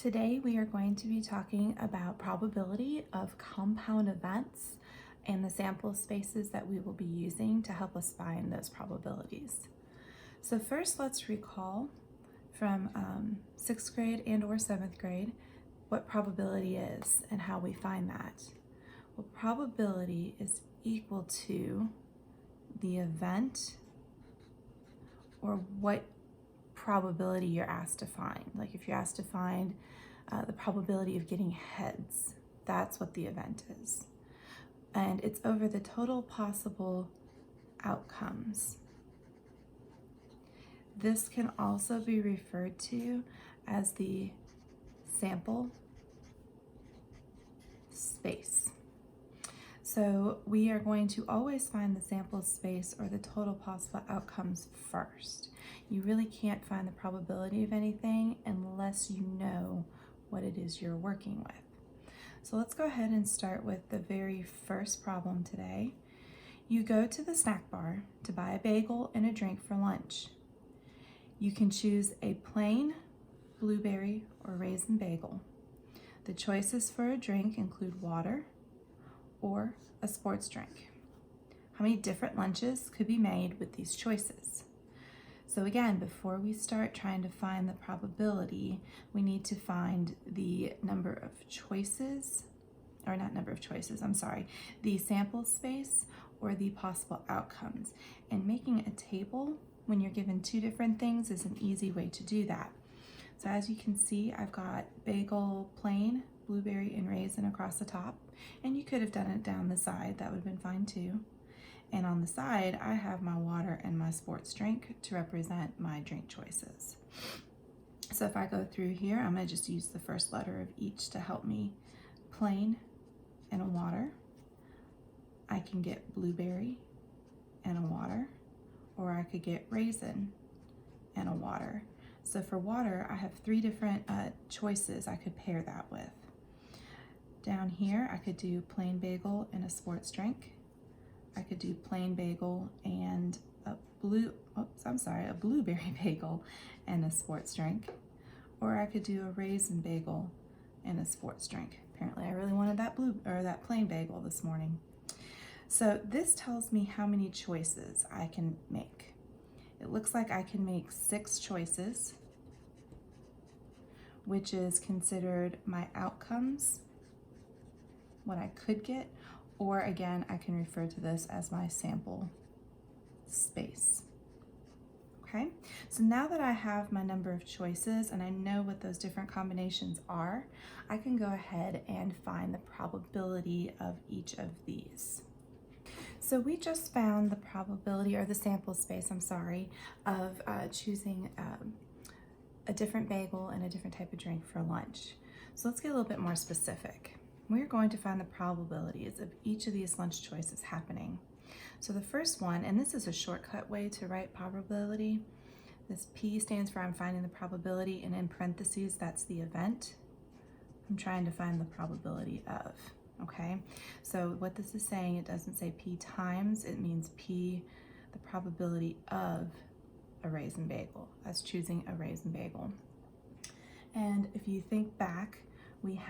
Today we are going to be talking about probability of compound events and the sample spaces that we will be using to help us find those probabilities. So first, let's recall from 6th grade and or 7th grade what probability is and how we find that. Well, probability is equal to the event or what probability you're asked to find. Like if you're asked to find the probability of getting heads, that's what the event is. And it's over the total possible outcomes. This can also be referred to as the sample space. So we are going to always find the sample space or the total possible outcomes first. You really can't find the probability of anything unless you know what it is you're working with. So let's go ahead and start with the very first problem today. You go to the snack bar to buy a bagel and a drink for lunch. You can choose a plain blueberry or raisin bagel. The choices for a drink include water or a sports drink. How many different lunches could be made with these choices? So again, before we start trying to find the probability, we need to find the number of choices, or not number of choices, I'm sorry, the sample space or the possible outcomes. And making a table when you're given two different things is an easy way to do that. So as you can see, I've got bagel plain, blueberry and raisin across the top, and you could have done it down the side, that would have been fine too. And on the side, I have my water and my sports drink to represent my drink choices. So if I go through here, I'm gonna just use the first letter of each to help me. Plain and a water. I can get blueberry and a water, or I could get raisin and a water. So for water, I have three different choices I could pair that with. Down here, I could do plain bagel and a sports drink. I could do plain bagel and a blueberry bagel and a sports drink. Or I could do a raisin bagel and a sports drink. Apparently I really wanted that plain bagel this morning. So this tells me how many choices I can make. It looks like I can make 6 choices, which is considered my outcomes, what I could get, or again, I can refer to this as my sample space. Okay, so now that I have my number of choices and I know what those different combinations are, I can go ahead and find the probability of each of these. So we just found the probability, or the sample space, I'm sorry, of choosing a different bagel and a different type of drink for lunch. So let's get a little bit more specific. We're going to find the probabilities of each of these lunch choices happening. So the first one, and this is a shortcut way to write probability, this P stands for I'm finding the probability, and in parentheses, that's the event I'm trying to find the probability of. Okay, so what this is saying, it doesn't say P times, it means P, the probability of a raisin bagel, as choosing a raisin bagel. And if you think back, we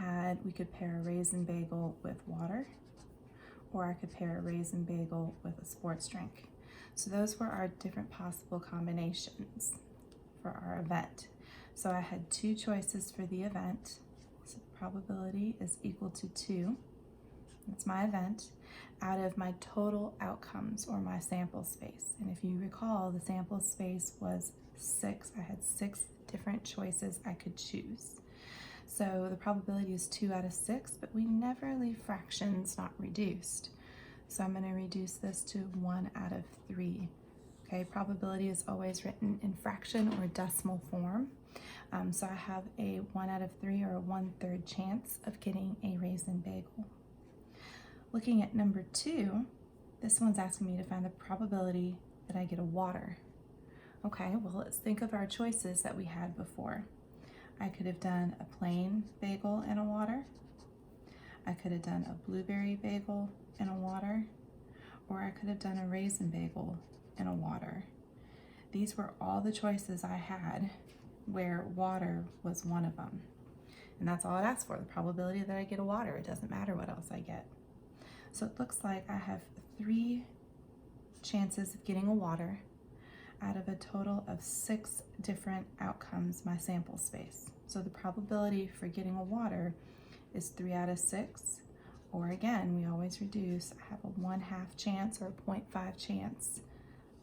could pair a raisin bagel with water, or I could pair a raisin bagel with a sports drink. So those were our different possible combinations for our event. So I had 2 choices for the event. So the probability is equal to 2. That's my event, out of my total outcomes, or my sample space. And if you recall, the sample space was 6. I had 6 different choices I could choose. So the probability is 2 out of 6, but we never leave fractions not reduced. So I'm going to reduce this to 1 out of 3. Okay, probability is always written in fraction or decimal form. So I have a 1 out of 3, or a 1/3 chance of getting a raisin bagel. Looking at number 2, this one's asking me to find the probability that I get a water. Okay, well, let's think of our choices that we had before. I could have done a plain bagel and a water. I could have done a blueberry bagel and a water, or I could have done a raisin bagel and a water. These were all the choices I had where water was one of them. And that's all it asks for, the probability that I get a water. It doesn't matter what else I get. So it looks like I have 3 chances of getting a water out of a total of 6 different outcomes, my sample space. So the probability for getting a water is 3 out of 6, or again, we always reduce. I have a 1/2 chance or a 0.5 chance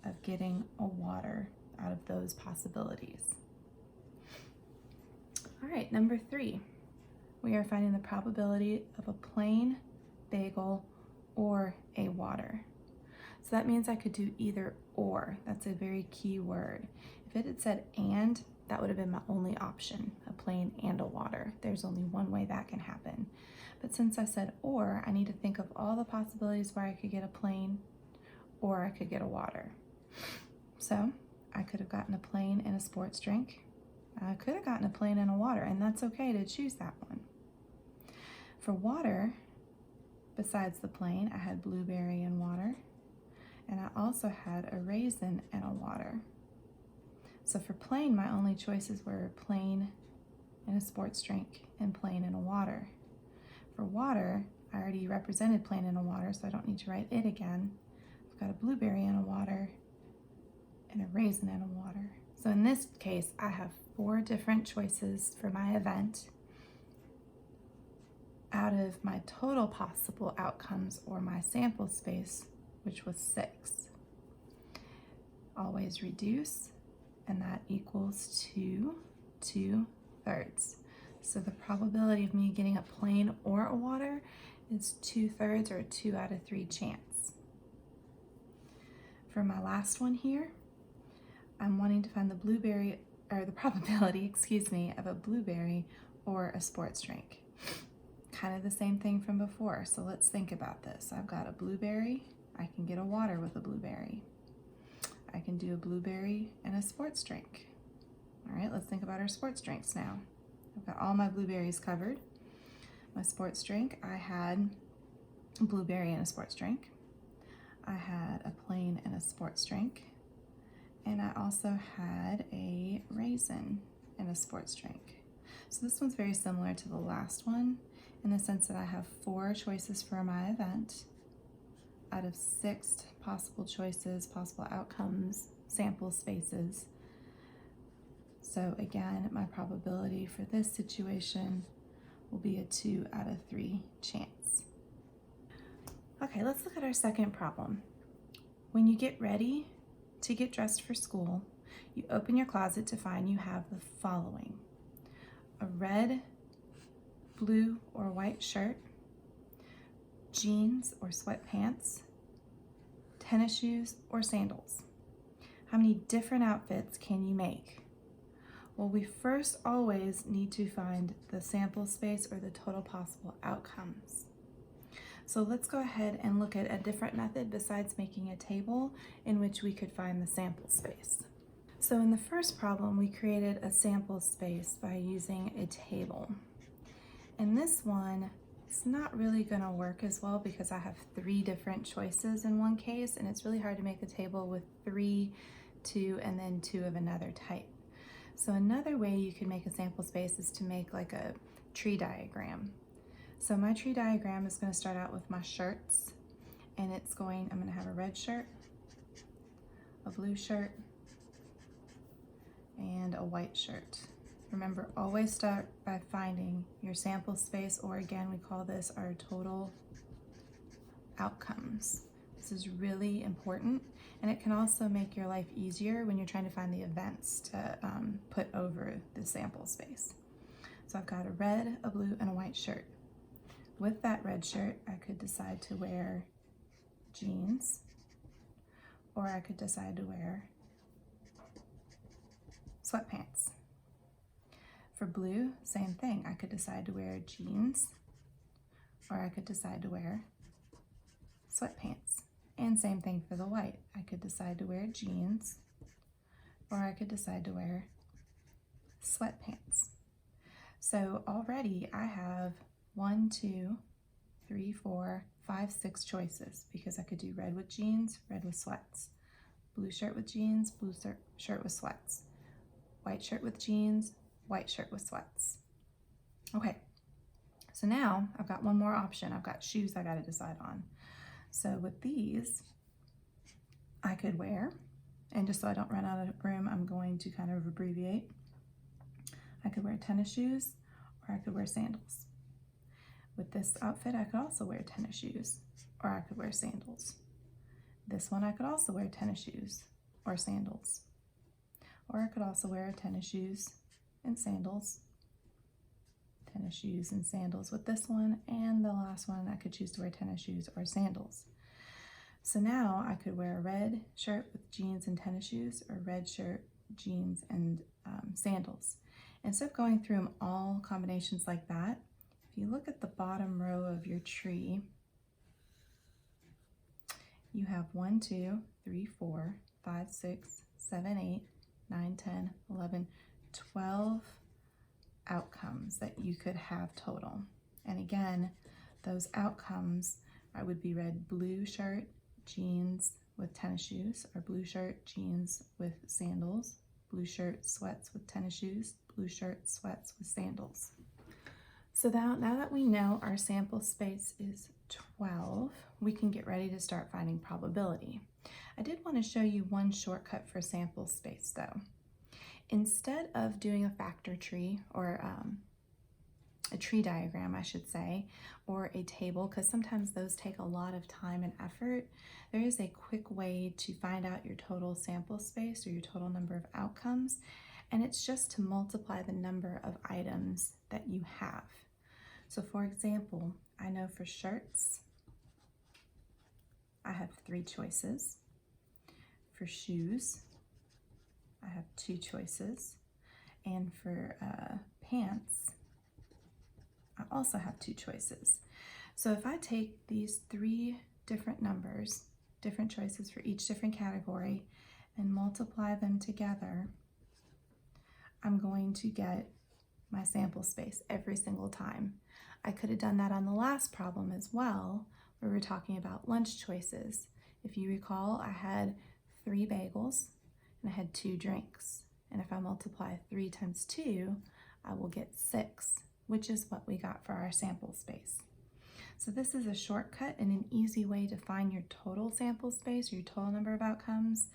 of getting a water out of those possibilities. All right, number 3, we are finding the probability of a plain bagel or a water. So that means I could do either or. That's a very key word. If it had said and, that would have been my only option, a plain and a water. There's only one way that can happen. But since I said or, I need to think of all the possibilities where I could get a plain or I could get a water. So I could have gotten a plain and a sports drink. I could have gotten a plain and a water, and that's okay to choose that one. For water, besides the plain, I had blueberry and water, and I also had a raisin and a water. So for plain, my only choices were plain and a sports drink and plain and a water. For water, I already represented plain and a water, so I don't need to write it again. I've got a blueberry and a water and a raisin and a water. So in this case, I have 4 different choices for my event out of my total possible outcomes, or my sample space, which was 6. Always reduce, and that equals to 2/3. So the probability of me getting a plain or a water is 2/3, or a 2 out of 3 chance. For my last one here, I'm wanting to find the blueberry, or the probability, of a blueberry or a sports drink. Kind of the same thing from before, so let's think about this. I've got a blueberry, I can get a water with a blueberry. I can do a blueberry and a sports drink. All right, let's think about our sports drinks now. I've got all my blueberries covered. My sports drink, I had a blueberry and a sports drink. I had a plain and a sports drink. And I also had a raisin and a sports drink. So this one's very similar to the last one in the sense that I have 4 choices for my event out of 6 possible choices, possible outcomes, sample spaces. So again, my probability for this situation will be a 2 out of 3 chance. Okay, let's look at our second problem. When you get ready to get dressed for school, you open your closet to find you have the following: a red, blue, or white shirt, jeans or sweatpants, tennis shoes, or sandals. How many different outfits can you make? Well, we first always need to find the sample space, or the total possible outcomes. So let's go ahead and look at a different method besides making a table in which we could find the sample space. So in the first problem, we created a sample space by using a table. In this one, it's not really going to work as well because I have 3 different choices in one case, and it's really hard to make a table with 3, 2, and then 2 of another type. So another way you can make a sample space is to make like a tree diagram. So my tree diagram is going to start out with my shirts, and I'm going to have a red shirt, a blue shirt, and a white shirt. Remember, always start by finding your sample space, or again, we call this our total outcomes. This is really important, and it can also make your life easier when you're trying to find the events to put over the sample space. So I've got a red, a blue, and a white shirt. With that red shirt, I could decide to wear jeans, or I could decide to wear sweatpants. For blue, same thing. I could decide to wear jeans, or I could decide to wear sweatpants. And same thing for the white. I could decide to wear jeans, or I could decide to wear sweatpants. So already I have 1, 2, 3, 4, 5, 6 choices, because I could do red with jeans, red with sweats, blue shirt with jeans, blue shirt with sweats, white shirt with jeans, white shirt with sweats. Okay, so now I've got one more option. I've got shoes I got to decide on. So with these, I could wear, and just so I don't run out of room, I'm going to kind of abbreviate. I could wear tennis shoes or I could wear sandals. With this outfit, I could also wear tennis shoes or I could wear sandals. This one, I could also wear tennis shoes or sandals. Or I could also wear tennis shoes and sandals. Tennis shoes and sandals with this one, and the last one, I could choose to wear tennis shoes or sandals. So now I could wear a red shirt with jeans and tennis shoes, or red shirt, jeans, and sandals. Instead of going through them all combinations like that, if you look at the bottom row of your tree, you have 1, 2, 3, 4, 5, 6, 7, 8, 9, 10, 11, 12 outcomes that you could have total. And again, those outcomes would be red, blue shirt, jeans with tennis shoes, or blue shirt, jeans with sandals, blue shirt, sweats with tennis shoes, blue shirt, sweats with sandals. So now that we know our sample space is 12, we can get ready to start finding probability. I did want to show you one shortcut for sample space though. Instead of doing a factor tree, or a tree diagram, I should say, or a table, because sometimes those take a lot of time and effort, there is a quick way to find out your total sample space or your total number of outcomes, and it's just to multiply the number of items that you have. So for example, I know for shirts, I have 3 choices. For shoes, I have 2 choices. And for pants, I also have 2 choices. So if I take these 3 different numbers, different choices for each different category, and multiply them together, I'm going to get my sample space every single time. I could have done that on the last problem as well, where we were talking about lunch choices. If you recall, I had 3 bagels and I had 2 drinks. And if I multiply 3 times 2, I will get 6, which is what we got for our sample space. So this is a shortcut and an easy way to find your total sample space or your total number of outcomes.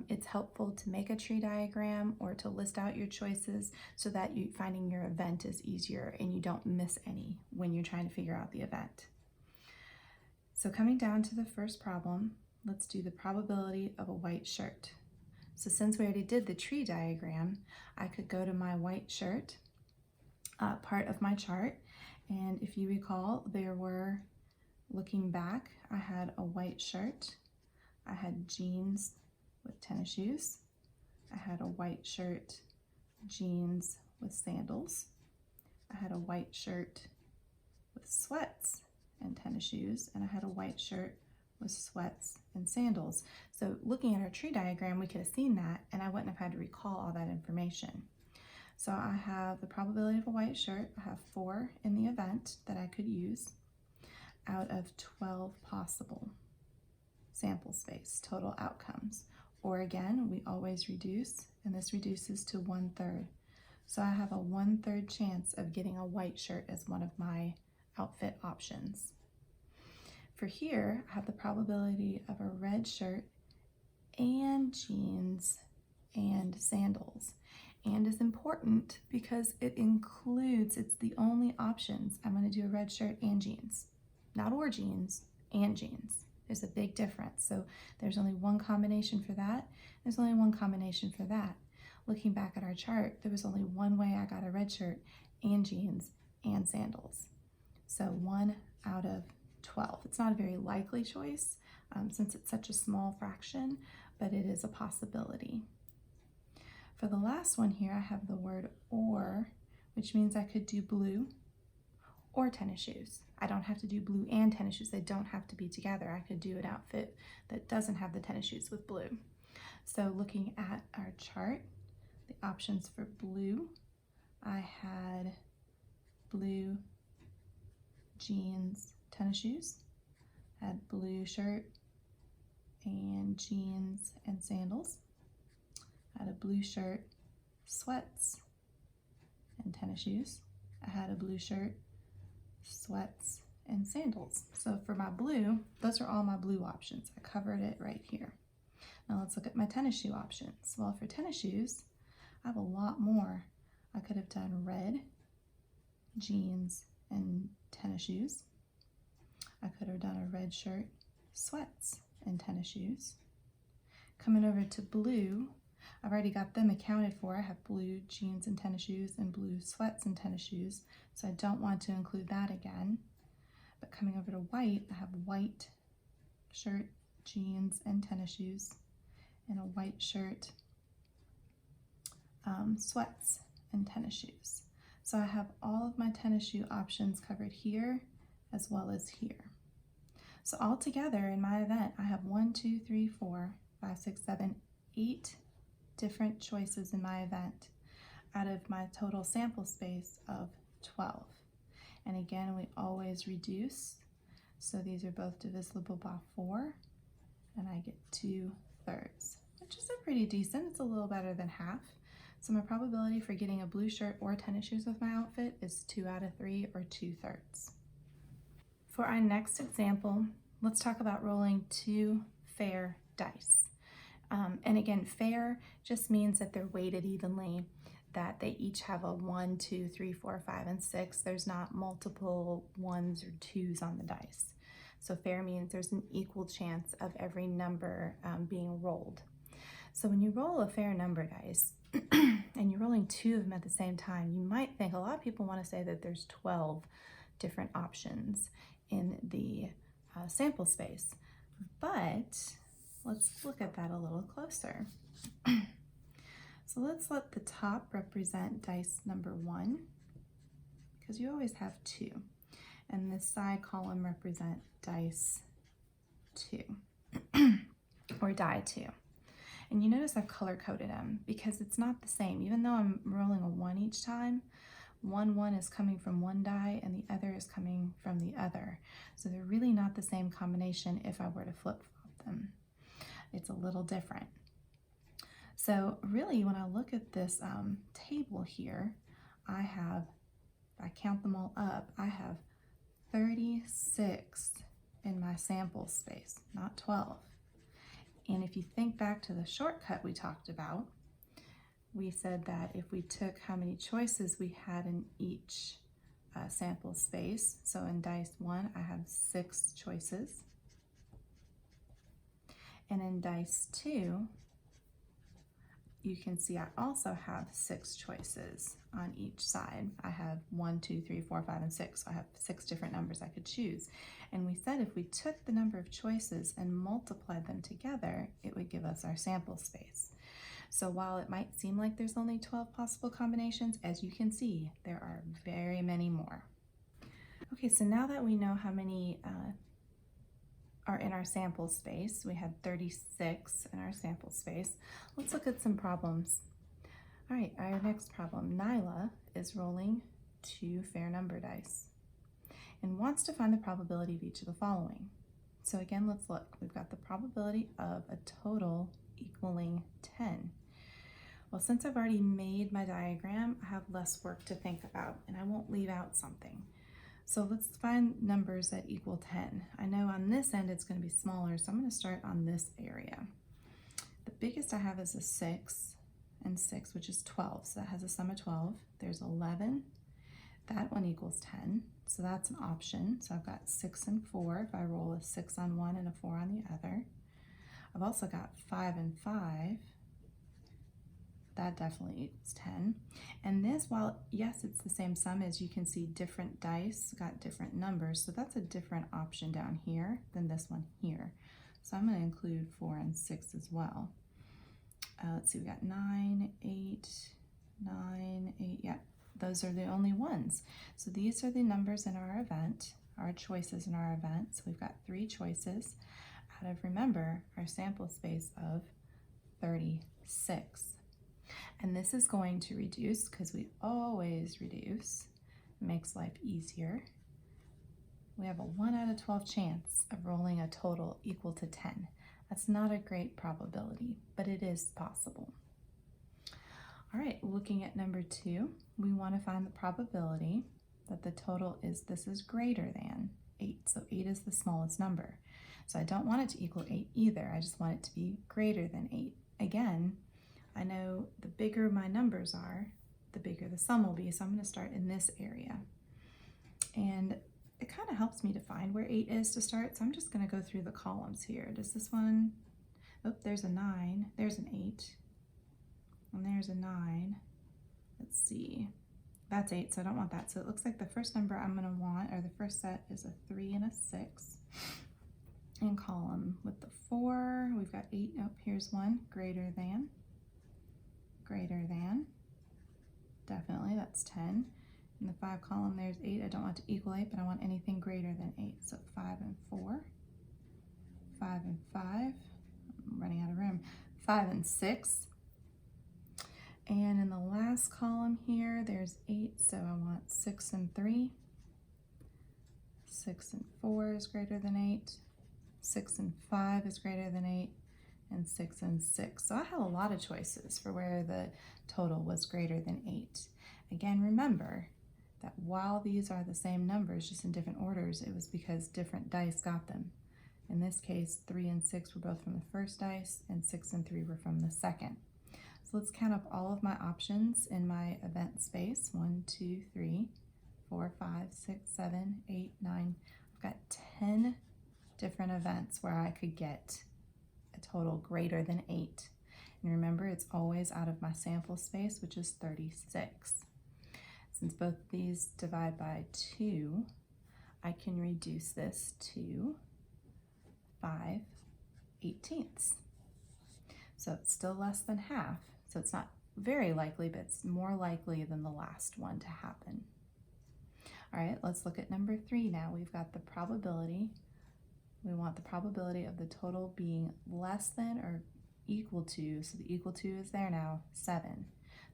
It's helpful to make a tree diagram or to list out your choices so that finding your event is easier and you don't miss any when you're trying to figure out the event. So coming down to the first problem, let's do the probability of a white shirt. So since we already did the tree diagram, I could go to my white shirt part of my chart. And if you recall, there were, looking back, I had a white shirt, I had jeans with tennis shoes, I had a white shirt, jeans with sandals, I had a white shirt with sweats and tennis shoes, and I had a white shirt with sweats and sandals. So looking at our tree diagram, we could have seen that, and I wouldn't have had to recall all that information. So I have the probability of a white shirt. I have 4 in the event that I could use out of 12 possible sample space, total outcomes. Or again, we always reduce, and this reduces to 1/3. So I have a 1/3 chance of getting a white shirt as one of my outfit options. For here, I have the probability of a red shirt and jeans and sandals. And is important because it includes, it's the only options. I'm going to do a red shirt and jeans, not or jeans, and jeans. There's a big difference. So there's only one combination for that. There's only one combination for that. Looking back at our chart, there was only one way I got a red shirt and jeans and sandals. So 1 out of 12. It's not a very likely choice since it's such a small fraction, but it is a possibility. For the last one here, I have the word or, which means I could do blue or tennis shoes. I don't have to do blue and tennis shoes. They don't have to be together. I could do an outfit that doesn't have the tennis shoes with blue. So looking at our chart, the options for blue, I had blue jeans, tennis shoes, I had blue shirt and jeans and sandals. I had a blue shirt, sweats, and tennis shoes. I I had a blue shirt, sweats, and sandals. So for my blue, those are all my blue options. I covered it right here. Now let's look at my tennis shoe options. Well, for tennis shoes, I have a lot more. I could have done red, jeans, and tennis shoes. I could have done a red shirt, sweats, and tennis shoes. Coming over to blue, I've already got them accounted for. I have blue jeans and tennis shoes and blue sweats and tennis shoes, so I don't want to include that again. But coming over to white, I have white shirt, jeans, and tennis shoes, and a white shirt, sweats, and tennis shoes. So I have all of my tennis shoe options covered here as well as here. So all together in my event, I have 1, 2, 3, 4, 5, 6, 7, 8 different choices in my event out of my total sample space of 12. And again, we always reduce. So these are both divisible by 4, and I get 2/3, which is a pretty decent. It's a little better than half. So my probability for getting a blue shirt or tennis shoes with my outfit is 2 out of 3, or 2/3. For our next example, let's talk about rolling 2 fair dice. And again, fair just means that they're weighted evenly, that they each have a 1, 2, 3, 4, 5, and 6. There's not multiple 1s or 2s on the dice. So fair means there's an equal chance of every number being rolled. So when you roll a fair number dice, and you're rolling 2 of them at the same time, you might think, a lot of people want to say that there's 12 different options in the sample space, but let's look at that a little closer. So let's let the top represent dice number 1, because you always have 2, and this side column represent dice 2, or die 2. And you notice I've color-coded them because it's not the same. Even though I'm rolling a 1 each time, one is coming from one die and the other is coming from the other. So they're really not the same combination if I were to flip-flop them. It's a little different. So really, when I look at this table here, I have, if I count them all up, I have 36 in my sample space, not 12. And if you think back to the shortcut we talked about, we said that if we took how many choices we had in each sample space, so in dice 1, I have 6 choices. And in dice 2, you can see I also have 6 choices on each side. I have 1, 2, 3, 4, 5, and 6. So I have 6 different numbers I could choose. And we said if we took the number of choices and multiplied them together, it would give us our sample space. So while it might seem like there's only 12 possible combinations, as you can see, there are very many more. Okay, so now that we know how many are in our sample space, we had 36 in our sample space, let's look at some problems. All right, our next problem, Nyla is rolling 2 fair number dice and wants to find the probability of each of the following. So again, let's look. We've got the probability of a total equaling 10. Well, since I've already made my diagram, I have less work to think about, and I won't leave out something. So let's find numbers that equal 10. I know on this end it's going to be smaller, so I'm going to start on this area. The biggest I have is a 6 and 6, which is 12. So that has a sum of 12. There's 11. That one equals 10. So that's an option. So I've got 6 and 4 if I roll a 6 on one and a 4 on the other. I've also got 5 and 5. That definitely equals 10. And this, while yes, it's the same sum, as you can see, different dice got different numbers. So that's a different option down here than this one here. So I'm going to include 4 and 6 as well. Let's see, we got 9, 8, 9, 8. Yeah, those are the only ones. So these are the numbers in our event, our choices in our event. So we've got 3 choices out of, remember, our sample space of 36. And this is going to reduce because we always reduce. It makes life easier. We have a 1 out of 12 chance of rolling a total equal to 10. That's not a great probability, but it is possible. All right, looking at number 2, we want to find the probability that the total is, this is greater than 8. So 8 is the smallest number. So I don't want it to equal 8 either. I just want it to be greater than 8. Again, I know the bigger my numbers are, the bigger the sum will be. So I'm going to start in this area. And it kind of helps me to find where 8 is to start. So I'm just going to go through the columns here. Does this one, oh, there's a 9, there's an 8, and there's a 9. Let's see. That's 8, so I don't want that. So it looks like the first number I'm going to want, or the first set, is a 3 and a 6. In column with the 4, we've got 8. Oh, here's one. Greater than. Greater than. Definitely, that's 10. In the 5 column, there's 8. I don't want to equal 8, but I want anything greater than 8. So 5 and 4. 5 and 5. I'm running out of room. 5 and 6. And in the last column here, there's 8, so I want 6 and 3. 6 and 4 is greater than 8. 6 and 5 is greater than 8. And 6 and 6. So I have a lot of choices for where the total was greater than 8. Again, remember that while these are the same numbers, just in different orders, it was because different dice got them. In this case, 3 and 6 were both from the first dice, and 6 and 3 were from the second. So let's count up all of my options in my event space. 1, 2, 3, 4, 5, 6, 7, 8, 9. I've got 10 different events where I could get a total greater than 8. And remember, it's always out of my sample space, which is 36. Since both these divide by 2, I can reduce this to 5/18. So it's still less than half. So it's not very likely, but it's more likely than the last one to happen. All right, let's look at number 3 now. We've got the probability. We want the probability of the total being less than or equal to, so the equal to is there now, 7.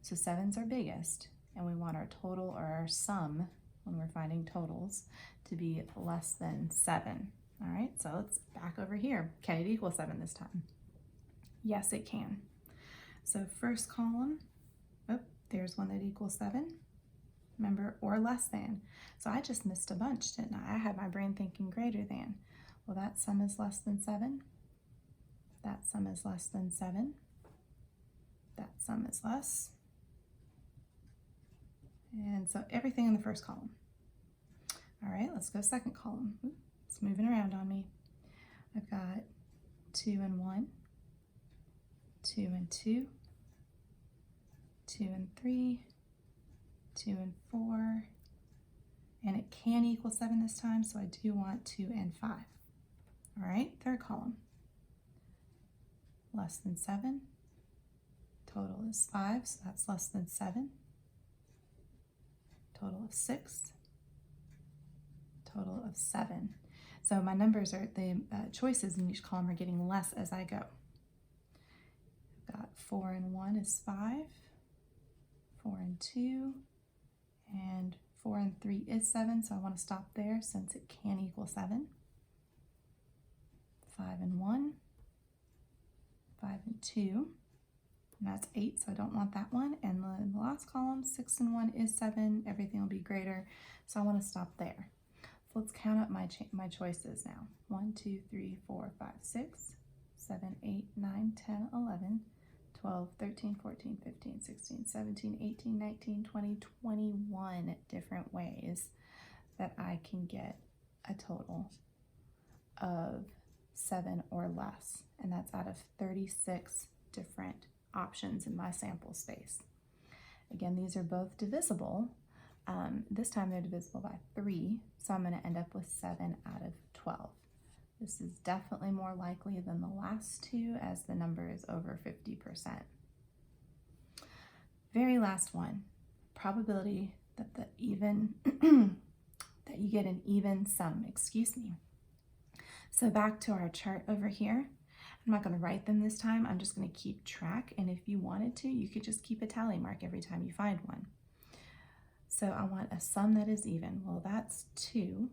So 7's our biggest, and we want our total, or our sum, when we're finding totals, to be less than 7. All right, so let's back over here. Can it equal 7 this time? Yes, it can. So first column, oh, there's one that equals 7. Remember, or less than. So I just missed a bunch, didn't I? I had my brain thinking greater than. Well, that sum is less than 7. That sum is less than 7. That sum is less. And so everything in the first column. All right, let's go second column. Ooh, it's moving around on me. I've got 2 and 1. 2 and 2, 2 and 3, 2 and 4, and it can equal 7 this time, so I do want 2 and 5. All right, third column. Less than 7, total is 5, so that's less than 7. Total of 6, total of 7. So my numbers are, the choices in each column are getting less as I go. Got 4 and 1 is 5, 4 and 2, and 4 and 3 is 7, so I want to stop there since it can equal 7. 5 and 1, 5 and 2, and that's 8, so I don't want that one. And in the last column, 6 and 1 is 7, everything will be greater, so I want to stop there. So let's count up my choices now. 1, 2, 3, 4, 5, 6, 7, 8, 9, 10, 11, 12, 13, 14, 15, 16, 17, 18, 19, 20, 21 different ways that I can get a total of 7 or less. And that's out of 36 different options in my sample space. Again, these are both divisible. This time they're divisible by 3, so I'm going to end up with 7 out of 12. This is definitely more likely than the last two, as the number is over 50%. Very last one, probability that that you get an even sum, excuse me. So back to our chart over here. I'm not going to write them this time, I'm just going to keep track, and if you wanted to, you could just keep a tally mark every time you find one. So I want a sum that is even. Well, that's 2,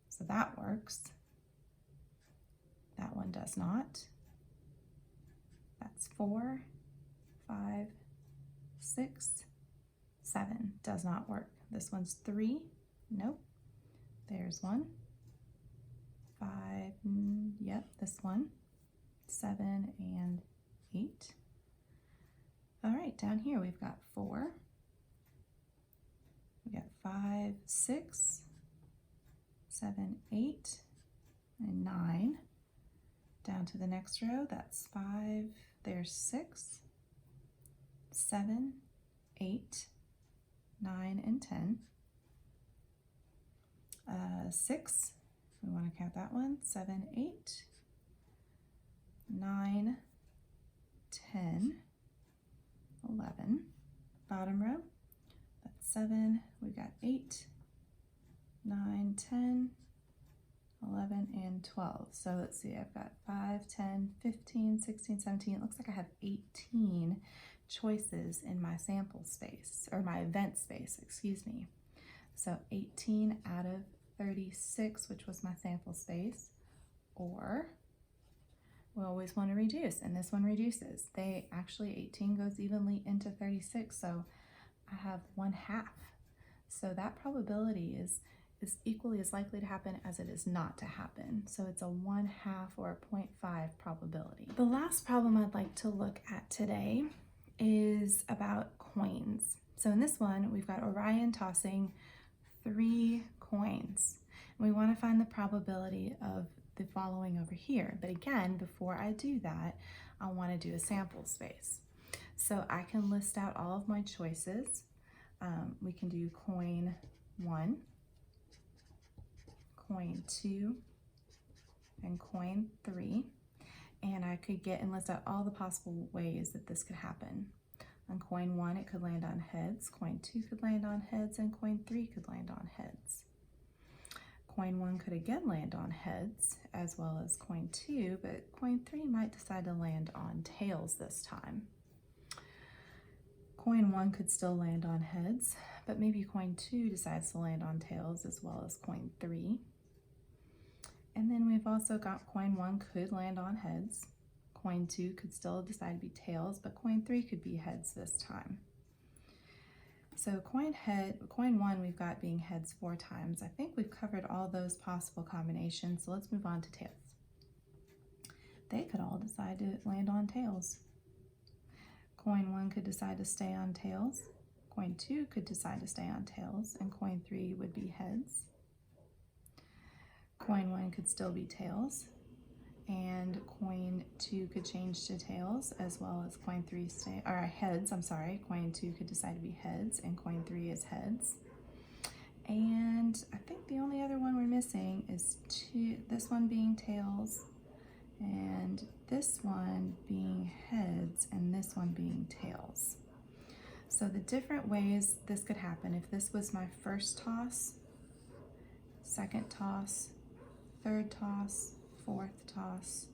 so that works. That one does not. That's 4, 5, 6, 7 does not work. This one's 3. Nope. There's 1. 5. Yep, this one. 7 and 8. All right, down here we've got 4. We got 5, 6, 7, 8, and 9. Down to the next row, that's 5, there's 6, 7, 8, 9, and 10. 6, we want to count that one, 7, 8, 9, 10, 11. Bottom row, that's 7, we've got 8, 9, 10, 11, and 12. So let's see, I've got 5, 10, 15, 16, 17. It looks like I have 18 choices in my sample space, or my event space, excuse me. So 18 out of 36, which was my sample space, or we always want to reduce, and this one reduces. They actually, 18 goes evenly into 36, so I have 1/2. So that probability is equally as likely to happen as it is not to happen. So it's a 1/2 or a 0.5 probability. The last problem I'd like to look at today is about coins. So in this one, we've got Orion tossing 3 coins. And we want to find the probability of the following over here. But again, before I do that, I want to do a sample space. So I can list out all of my choices. We can do coin 1, coin 2, and coin 3. And I could get and list out all the possible ways that this could happen. On coin 1, it could land on heads, coin 2 could land on heads, and coin 3 could land on heads. Coin 1 could again land on heads, as well as coin 2, but coin 3 might decide to land on tails this time. Coin 1 could still land on heads, but maybe coin 2 decides to land on tails, as well as coin 3. And then we've also got coin 1 could land on heads. Coin 2 could still decide to be tails, but coin 3 could be heads this time. So coin 1 we've got being heads 4 times. I think we've covered all those possible combinations, so let's move on to tails. They could all decide to land on tails. Coin 1 could decide to stay on tails. Coin 2 could decide to stay on tails, and coin 3 would be heads. Coin 1 could still be tails, and coin 2 could change to tails, as well as coin 3 heads, I'm sorry. Coin 2 could decide to be heads, and coin 3 is heads. And I think the only other one we're missing is this one being tails, and this one being heads, and this one being tails. So the different ways this could happen, if this was my first toss, second toss, third toss, fourth toss,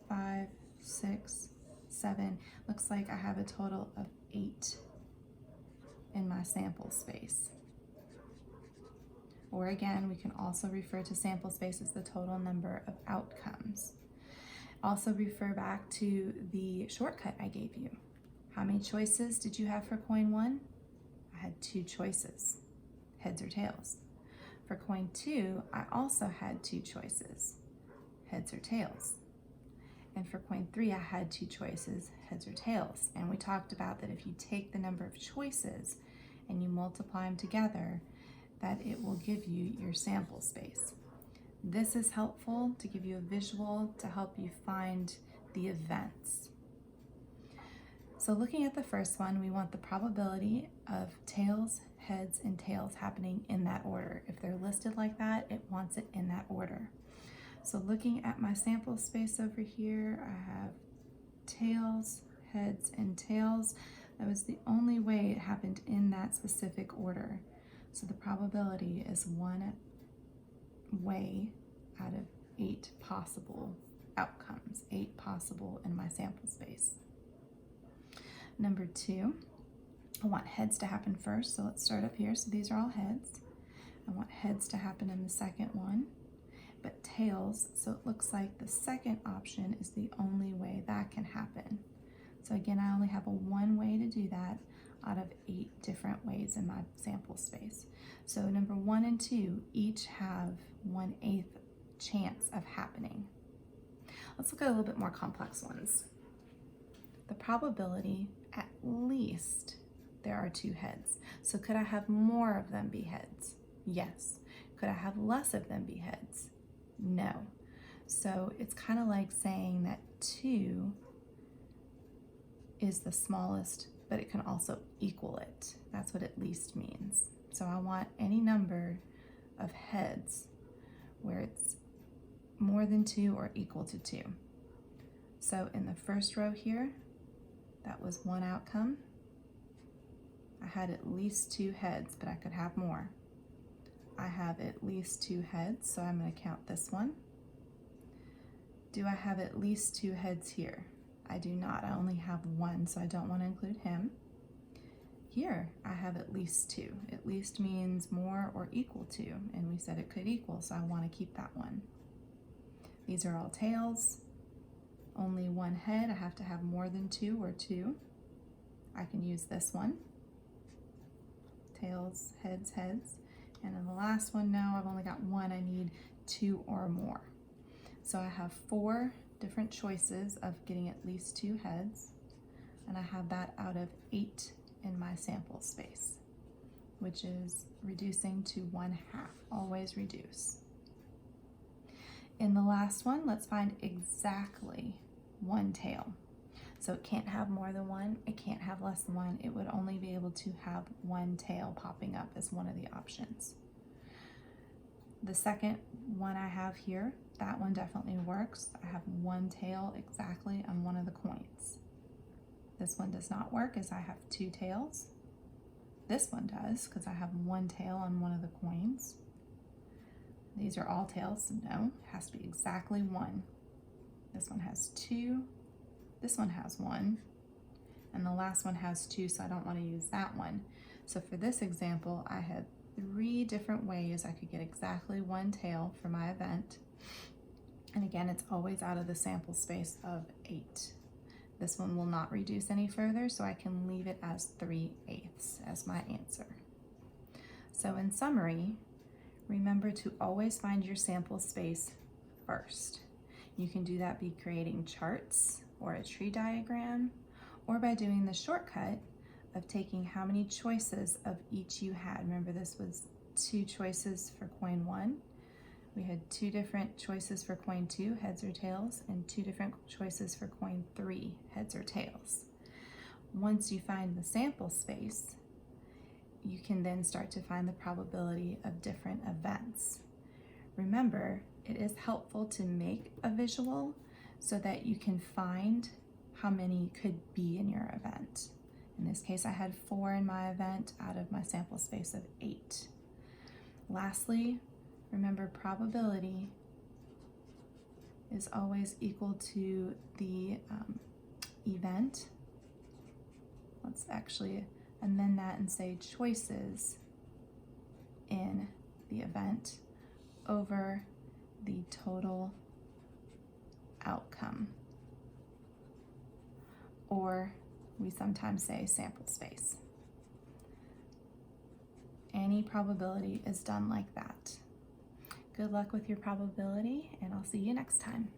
5, 6, 7. Looks like I have a total of 8 in my sample space. Or again, we can also refer to sample space as the total number of outcomes. Also refer back to the shortcut I gave you. How many choices did you have for coin 1? I had 2 choices, heads or tails. For coin 2, I also had 2 choices, heads or tails. And for coin 3, I had 2 choices, heads or tails. And we talked about that if you take the number of choices and you multiply them together, that it will give you your sample space. This is helpful to give you a visual to help you find the events. So looking at the first one, we want the probability of tails, heads, and tails happening in that order. If they're listed like that, it wants it in that order. So looking at my sample space over here, I have tails, heads, and tails. That was the only way it happened in that specific order. So the probability is 1 way out of 8 possible outcomes, 8 possible in my sample space. Number 2, I want heads to happen first, so let's start up here. So these are all heads. I want heads to happen in the second one, but tails, so it looks like the second option is the only way that can happen. So again, I only have a 1 way to do that. out of 8 different ways in my sample space. So number 1 and 2 each have 1/8 chance of happening. Let's look at a little bit more complex ones. The probability, at least there are 2 heads. So could I have more of them be heads? Yes. Could I have less of them be heads? No. So it's kind of like saying that 2 is the smallest, but it can also equal it. That's what at least means. So I want any number of heads where it's more than 2 or equal to 2. So in the first row here, that was 1 outcome. I had at least 2 heads, but I could have more. I have at least 2 heads, so I'm going to count this one. Do I have at least 2 heads here? I do not. I only have 1, so I don't want to include him. Here, I have at least 2. At least means more or equal to, and we said it could equal, so I want to keep that one. These are all tails. Only 1 head. I have to have more than 2 or 2. I can use this one. Tails, heads, heads. And then the last one, no, I've only got 1. I need 2 or more. So I have 4 different choices of getting at least 2 heads, and I have that out of 8 in my sample space, which is reducing to 1/2. Always reduce. In the last one, let's find exactly 1 tail. So it can't have more than 1, it can't have less than 1, it would only be able to have 1 tail popping up as one of the options. The second one I have here, that one definitely works. I have 1 tail exactly on one of the coins. This one does not work as I have 2 tails. This one does because I have 1 tail on one of the coins. These are all tails, so no, it has to be exactly 1. This one has 2, this one has 1, and the last one has 2, so I don't want to use that one. So for this example, I had 3 different ways I could get exactly 1 tail for my event. And again, it's always out of the sample space of 8. This one will not reduce any further, so I can leave it as 3/8 as my answer. So in summary, remember to always find your sample space first. You can do that by creating charts or a tree diagram, or by doing the shortcut of taking how many choices of each you had. Remember, this was 2 choices for coin 1. We had 2 different choices for coin 2, heads or tails, and 2 different choices for coin 3, heads or tails. Once you find the sample space, you can then start to find the probability of different events. Remember, it is helpful to make a visual so that you can find how many could be in your event. In this case, I had 4 in my event out of my sample space of 8. Lastly, remember, probability is always equal to the event. Let's actually amend that and say choices in the event over the total outcome, or we sometimes say sample space. Any probability is done like that. Good luck with your probability, and I'll see you next time.